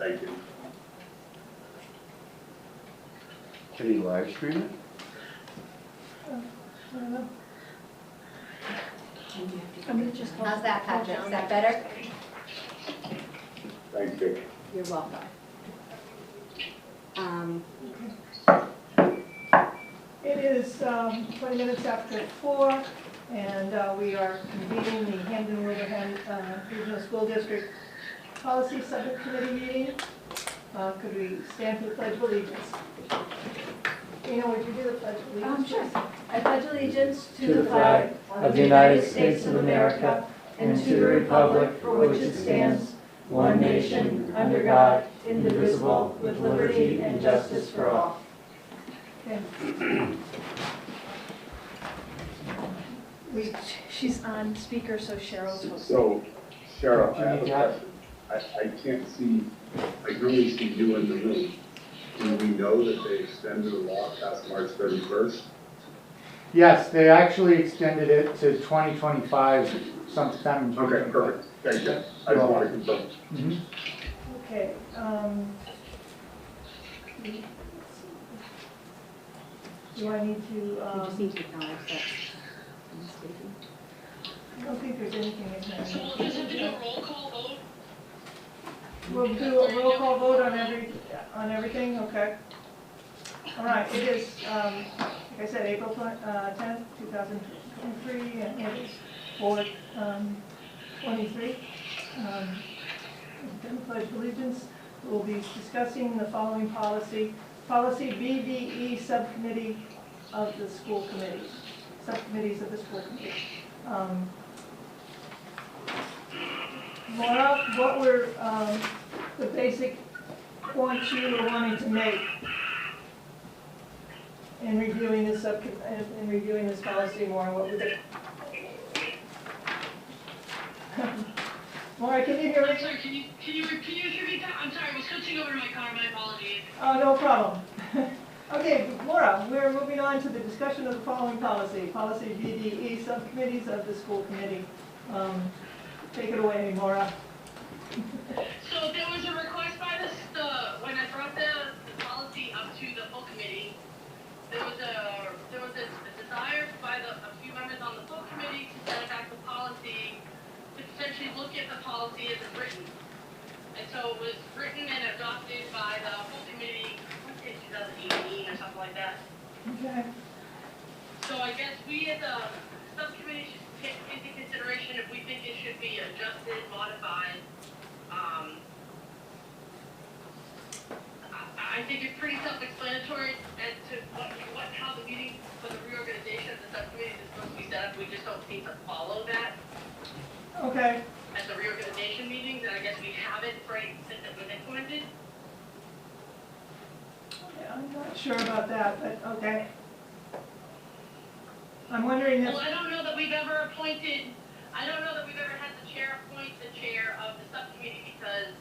Thank you. Can you live stream it? I don't know. I'm gonna just call. How's that, Patrick? Is that better? Thank you. You're welcome. It is 20 minutes after 4, and we are convening the Hampden Riverhead Regional School District Policy Subcommittee meeting. Could we stand for the Pledge of Allegiance? Dana, would you do the Pledge of Allegiance? Sure. I pledge allegiance to the flag of the United States of America and to the republic for which it stands, one nation, under God, indivisible, with liberty and justice for all. Okay. She's on speaker, so Cheryl's hosting. So, Cheryl, I have a question. I can't see, I can only see you in the room. Do we know that they extended the law past March 31st? Yes, they actually extended it to 2025 sometime in Okay, perfect. Thank you. I just want to confirm. Mhm. Okay. Do I need to? You just need to acknowledge that. I don't think there's anything in there. So we'll just have to do a roll call vote? We'll do a roll call vote on everything, okay? All right, it is, like I said, April 10th, 2023, and it is 4:23. The Pledge of Allegiance. We'll be discussing the following policy. Policy BDE subcommittee of the school committee. Subcommittees of the school committee. Laura, what were the basic points you were wanting to make in reviewing this policy, Maura? What was it? Maura, can you hear me? Sorry, can you repeat that? I'm sorry, I was switching over to my car, my apologies. Oh, no problem. Okay, Laura, we're moving on to the discussion of the following policy. Policy BDE subcommittees of the school committee. Take it away, Maura. So there was a request by when I brought the policy up to the full committee, there was a desire by a few members on the full committee to send back the policy, to essentially look at the policy as it's written. And so it was written and adopted by the full committee in 2018 or something like that. Okay. So I guess we as a subcommittee should take into consideration if we think it should be adjusted, modified. I think it's pretty self-explanatory as to how the meeting for the reorganization of the subcommittee is supposed to be set up. We just don't seem to follow that Okay. at the reorganization meetings, and I guess we haven't right since it was implemented. Yeah, I'm not sure about that, but okay. I'm wondering if, Well, I don't know that we've ever had the chair appoint the chair of the subcommittee, because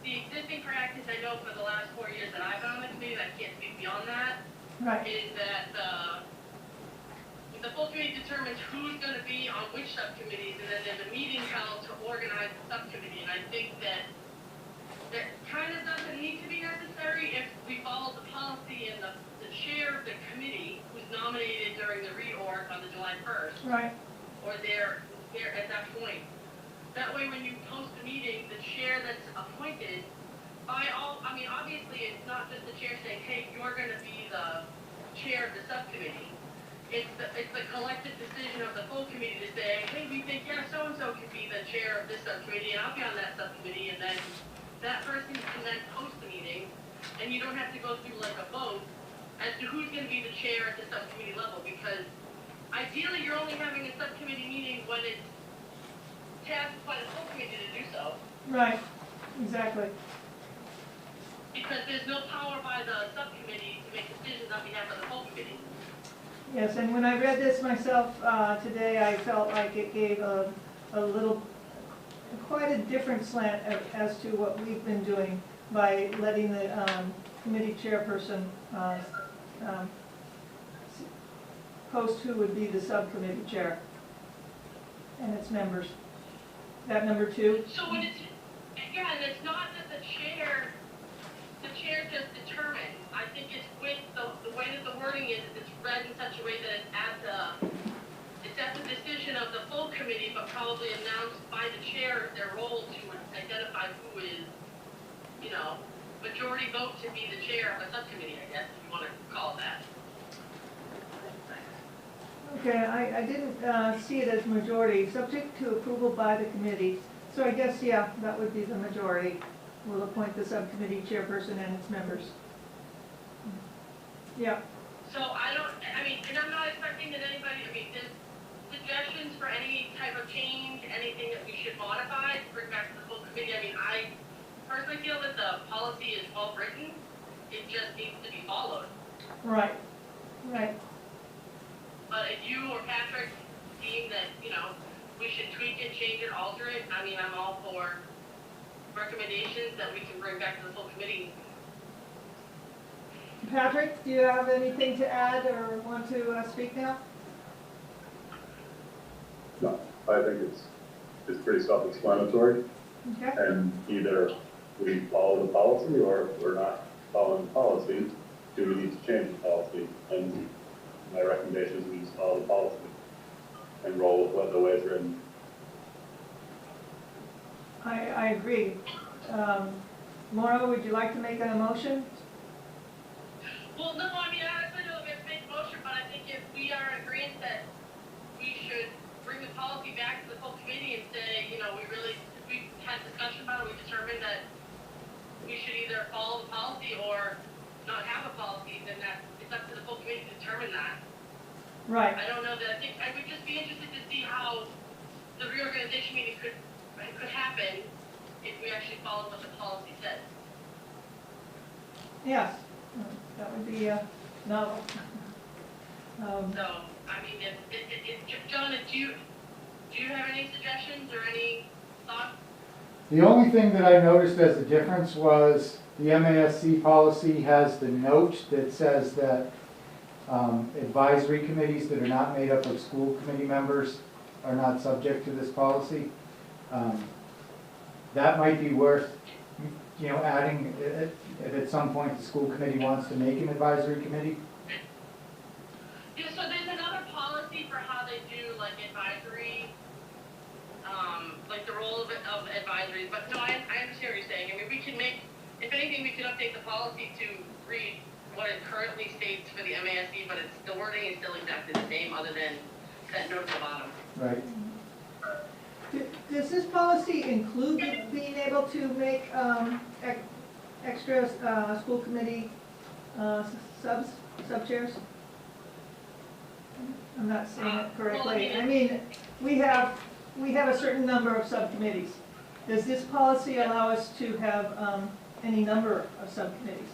the existing practice, I know for the last 4 years that I've been on the committee, I can't speak beyond that, right, is that the full committee determines who's going to be on which subcommittees, and then there's a meeting held to organize the subcommittee, and I think that kind of doesn't need to be necessary if we follow the policy and the chair of the committee, who's nominated during the reorg on the July 1st, right, or they're at that point. That way, when you post a meeting, the chair that's appointed obviously it's not just the chair saying, hey, you're going to be the chair of the subcommittee. It's the collective decision of the full committee to say, hey, we think, yeah, so-and-so could be the chair of this subcommittee, and I'll be on that subcommittee, and then that person can then post the meeting, and you don't have to go through like a vote as to who's going to be the chair at the subcommittee level, because ideally you're only having a subcommittee meeting when it's tasked by the full committee to do so. right, exactly. Because there's no power by the subcommittee to make decisions on behalf of the full committee. Yes, and when I read this myself today, I felt like it gave quite a different slant as to what we've been doing by letting the committee chairperson post who would be the subcommittee chair and its members. That number 2? So when it's, yeah, and it's not that the chair role to identify who is, you know, majority vote to be the chair of a subcommittee, I guess, if you want to call it that. Okay, I didn't see it as majority, subject to approval by the committee. So I guess, yeah, that would be the majority. Will appoint the subcommittee chairperson and its members. Yeah, So I mean, and I'm not expecting that anybody, I mean, there's suggestions for any type of change, anything that we should modify to bring back to the full committee. I mean, I personally feel that the policy is well written, it just needs to be followed. right, right. But if you or Patrick deem that, you know, we should tweak it, change it, alter it, I mean, I'm all for recommendations that we can bring back to the full committee. Patrick, do you have anything to add or want to speak now? No, I think it's pretty self-explanatory, Okay, and either we follow the policy or if we're not following the policy, do we need to change the policy? And my recommendation is we just follow the policy and roll with what the way it's written. I agree. Maura, would you like to make an motion? Well, no, I mean, I honestly don't have to make a motion, but I think if we are in agreement that we should bring the policy back to the full committee and say, you know, we had discussion about it, we determined that we should either follow the policy or not have a policy, then it's up to the full committee to determine that. Right, I don't know that, I think, I would just be interested to see how the reorganization meeting could happen if we actually followed what the policy says. yes, that would be novel. So, I mean, John, do you have any suggestions or any thoughts? The only thing that I noticed as a difference was the MASC policy has the note that says that advisory committees that are not made up of school committee members are not subject to this policy. That might be worth, you know, adding if at some point the school committee wants to make an advisory committee. Yeah, so there's another policy for how they do like advisory, like the role of advisories, but no, I understand what you're saying. I mean, we can make, if anything, we could update the policy to read what it currently states for the MASC, but it's, the wording is still exactly the same other than that note at the bottom. Right. Does this policy include being able to make extra school committee sub-chairs? I'm not saying it correctly. I mean, we have a certain number of subcommittees. Does this policy allow us to have any number of subcommittees?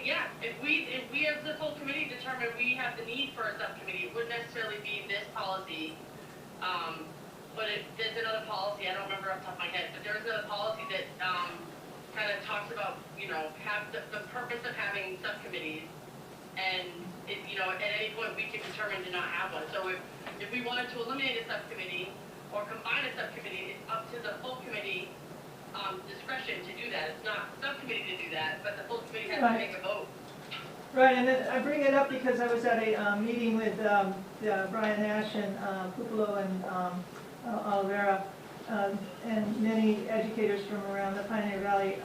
Yeah, if we as the full committee determine we have the need for a subcommittee, it wouldn't necessarily be this policy. But there's another policy, I don't remember off the top of my head, but there's another policy that kind of talks about, you know, have the purpose of having subcommittees. And, you know, at any point we can determine to not have one. So if we wanted to eliminate a subcommittee or combine a subcommittee, it's up to the full committee discretion to do that. It's not the subcommittee to do that, but the full committee has to make a vote. Right, and then I bring it up because I was at a meeting with Brian Nash and Pupolo and Oliveira, and many educators from around the Pioneer Valley.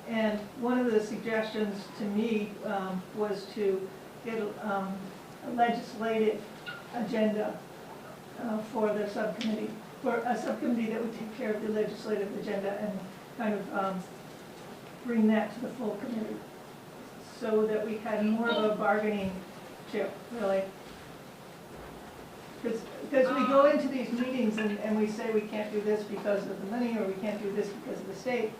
And one of the suggestions to me was to get a legislative agenda for the subcommittee, for a subcommittee that would take care of the legislative agenda and kind of bring that to the full committee, so that we had more of a bargaining chip, really. Because we go into these meetings and we say we can't do this because of the money, or we can't do this because of the state.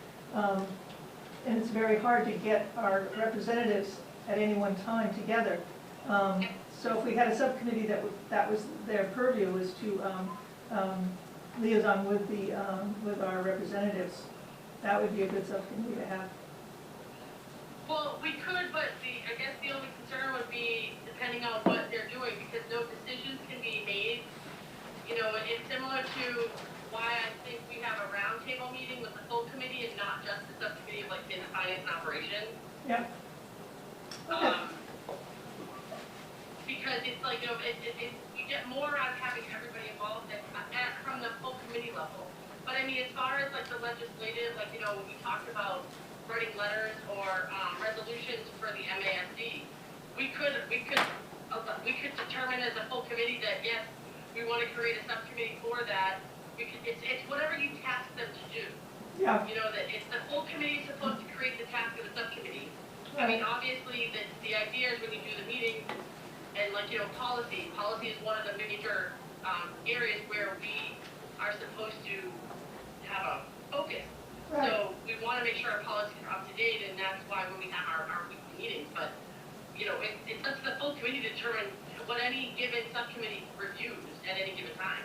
And it's very hard to get our representatives at any one time together. So if we had a subcommittee that was their purview, was to liaison with our representatives, that would be a good subcommittee to have. Well, we could, but I guess the only concern would be depending on what they're doing, because no decisions can be made. You know, it's similar to why I think we have a roundtable meeting with the full committee and not just the subcommittee of like in the finance and operations. Yeah. Okay. Because it's like, you know, we get more out of having everybody involved from the full committee level. But I mean, as far as like the legislative, like, you know, when we talked about writing letters or resolutions for the MASC, we could determine as a full committee that yes, we want to create a subcommittee for that. It's whatever you task them to do. Yeah, You know, that it's the full committee supposed to create the task of the subcommittee. I mean, obviously, the idea is when you do the meeting, and like, you know, policy is one of the major areas where we are supposed to have a focus. right, So we want to make sure our policies are up to date, and that's why when we have our weekly meetings, but, you know, it's up to the full committee to determine what any given subcommittee reviews at any given time.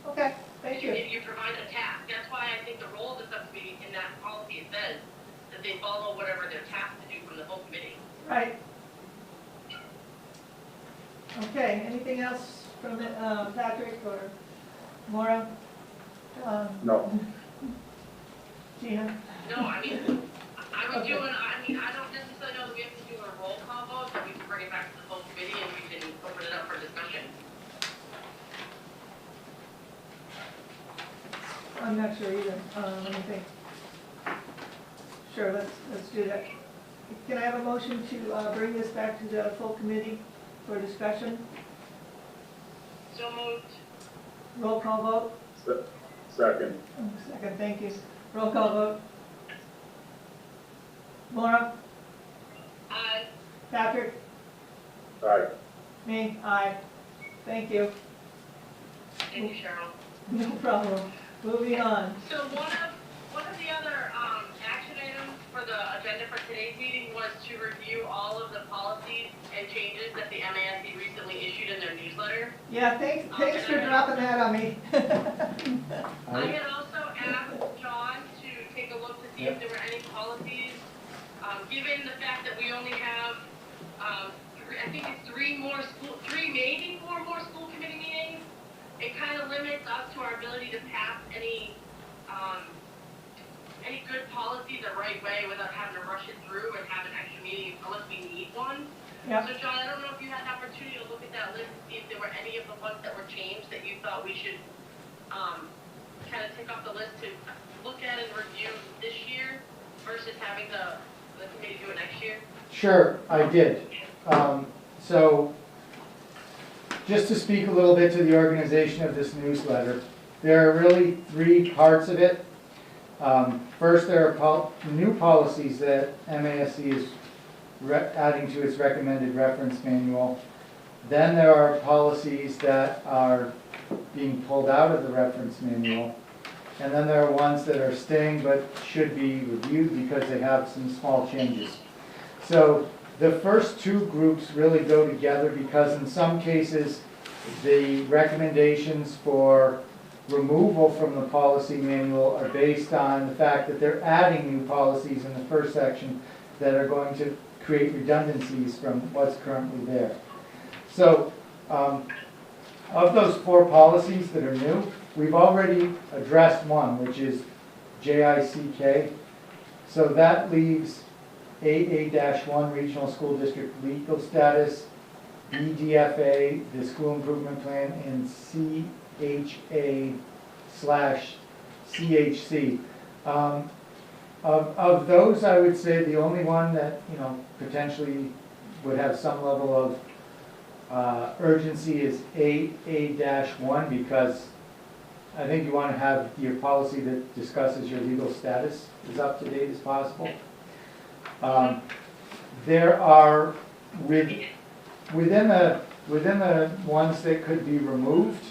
okay, thank you. You provide a task. That's why I think the role of the subcommittee in that policy, it says that they follow whatever they're tasked to do from the whole committee. Right. Okay, anything else from Patrick or Maura? No. Gina? No, I mean, I don't necessarily know that we have to do a roll call vote, that we can bring it back to the full committee and we can open it up for discussion. I'm not sure either. Let me think. Sure, let's do that. Can I have a motion to bring this back to the full committee for discussion? So moved. Roll call vote? Second. Second, thank you. Roll call vote. Maura? Aye. Patrick? Aye. Me? Aye. Thank you. Thank you, Cheryl. No problem. Moving on. So one of the other action items for the agenda for today's meeting was to review all of the policies and changes that the MASC recently issued in their newsletter. Yeah, thanks for dropping that on me. I had also asked John to take a look to see if there were any policies, given the fact that we only have, I think it's three, maybe four more school committee meetings. It kind of limits us to our ability to pass any good policy the right way without having to rush it through and have an extra meeting unless we need one. Yep. So John, I don't know if you had an opportunity to look at that list and see if there were any of the ones that were changed that you thought we should kind of take off the list to look at and review this year versus having the committee do it next year? Sure, I did. So, just to speak a little bit to the organization of this newsletter, there are really three parts of it. First, there are new policies that MASC is adding to its recommended reference manual. Then there are policies that are being pulled out of the reference manual. And then there are ones that are staying but should be reviewed because they have some small changes. So the first two groups really go together because in some cases the recommendations for removal from the policy manual are based on the fact that they're adding new policies in the first section that are going to create redundancies from what's currently there. So of those four policies that are new, we've already addressed one, which is JICK. So that leaves AA-1, Regional School District Legal Status, BDFA, the School Improvement Plan, and CHA/CHC. Of those, I would say the only one that, potentially would have some level of urgency is AA-1, because I think you want to have your policy that discusses your legal status as up to date as possible. There are, within the ones that could be removed,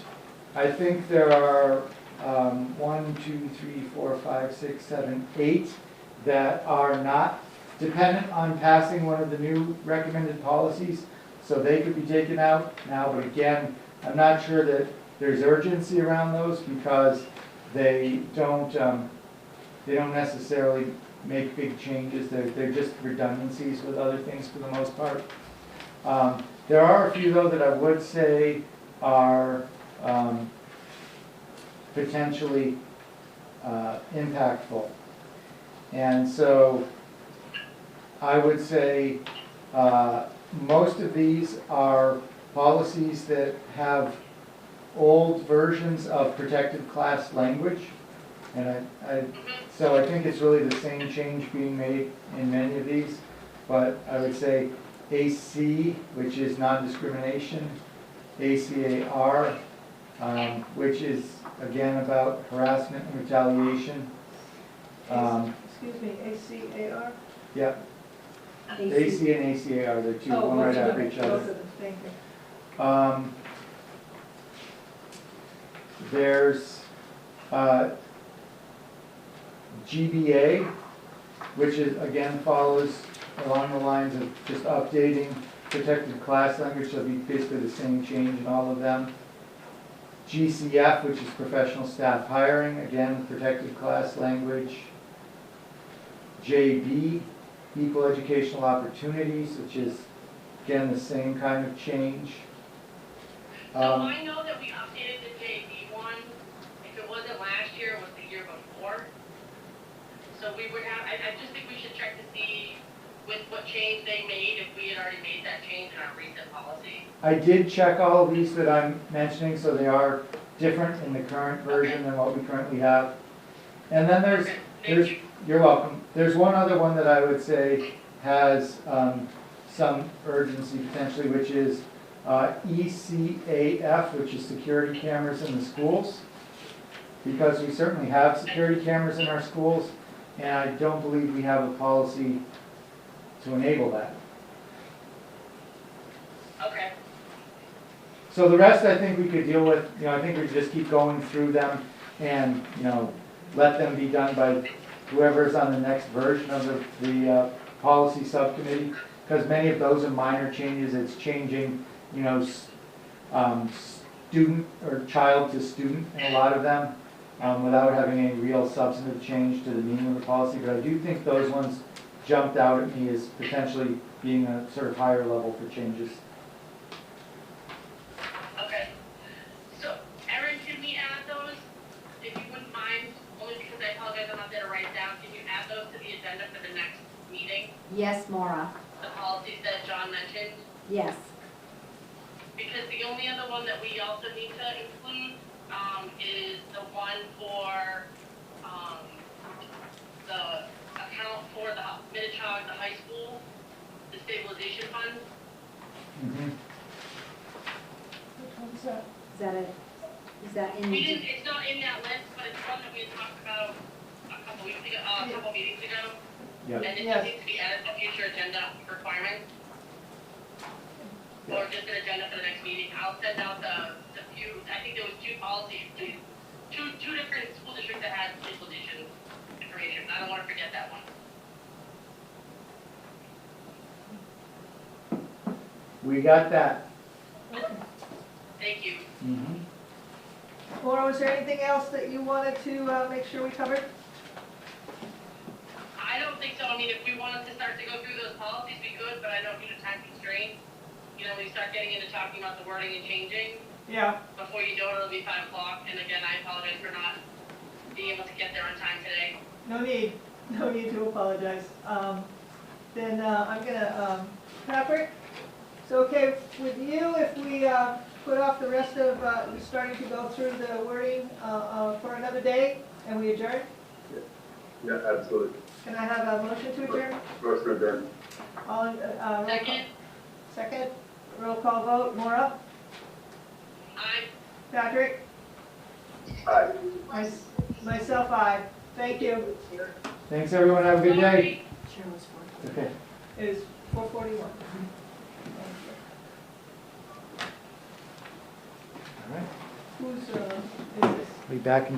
I think there are 1, 2, 3, 4, 5, 6, 7, 8 that are not dependent on passing one of the new recommended policies, so they could be taken out now. But again, I'm not sure that there's urgency around those because they don't necessarily make big changes. They're just redundancies with other things for the most part. There are a few, though, that I would say are potentially impactful. And so I would say most of these are policies that have old versions of protected class language. And so I think it's really the same change being made in many of these. But I would say AC, which is non-discrimination, ACAR, which is again about harassment and retaliation. Excuse me, ACAR? Yeah, AC and ACAR, they're two, one right after each Both other. of them, thank you. There's GBA, which is, again, follows along the lines of just updating protected class language, so it'll be basically the same change in all of them. GCF, which is professional staff hiring, again, protected class language. JB, equal educational opportunities, which is, again, the same kind of change. So I know that we updated the JV one, if it wasn't last year, it was the year before. So we would have, I just think we should check to see with what change they made, if we had already made that change in our recent policy. I did check all of these that I'm mentioning, so they are different in the current version than what we currently have. And then Okay, thank you. you're welcome. There's one other one that I would say has some urgency potentially, which is ECAF, which is security cameras in the schools. Because we certainly have security cameras in our schools, and I don't believe we have a policy to enable that. Okay, So the rest I think we could deal with, I think we just keep going through them and, let them be done by whoever's on the next version of the policy subcommittee. Because many of those are minor changes. It's changing, student or child to student in a lot of them without having any real substantive change to the meaning of the policy. But I do think those ones jumped out at me as potentially being a sort of higher level for changes. okay. So, Erin, can we add those, if you wouldn't mind, only because I apologize, I'm not there to write it down, can you add those to the agenda for the next meeting? Yes, Maura, The policies that John mentioned? yes. Because the only other one that we also need to include, is the one for, the account for the Minnetonka, the high school, the stabilization fund. Mhm. Which one's that? Is that it? Is that in? We didn't, it's not in that list, but it's one that we had talked about a couple weeks ago, a couple meetings ago. Yep. And it Yes. just needs to be added to future agenda requirements. Or just an agenda for the next meeting. I'll send out the few, I think there was two policies, two different school districts that had stabilization information. I don't want to forget that one. We got that. Thank you. Mhm. Laura, was there anything else that you wanted to make sure we covered? I don't think so. I mean, if we wanted to start to go through those policies, we could, but I don't need a time constraint. When you start getting into talking about the wording and changing, Yeah. before you know it, it'll be 5 o'clock. And again, I apologize for not being able to get there on time today. No need to apologize. Then I'm gonna, Patrick, it's okay with you if we put off the rest of, starting to go through the wording for another day and we adjourn? Yeah, absolutely. Can I have a motion to adjourn? Motion adjourned. All in, roll call. Second, Second, roll call vote, Maura, I Patrick, Aye. myself, aye. Thank you. Thanks, everyone. Have a good day. Cheryl's for. Okay. It is 4:41. All right. Who's, is this? Be back in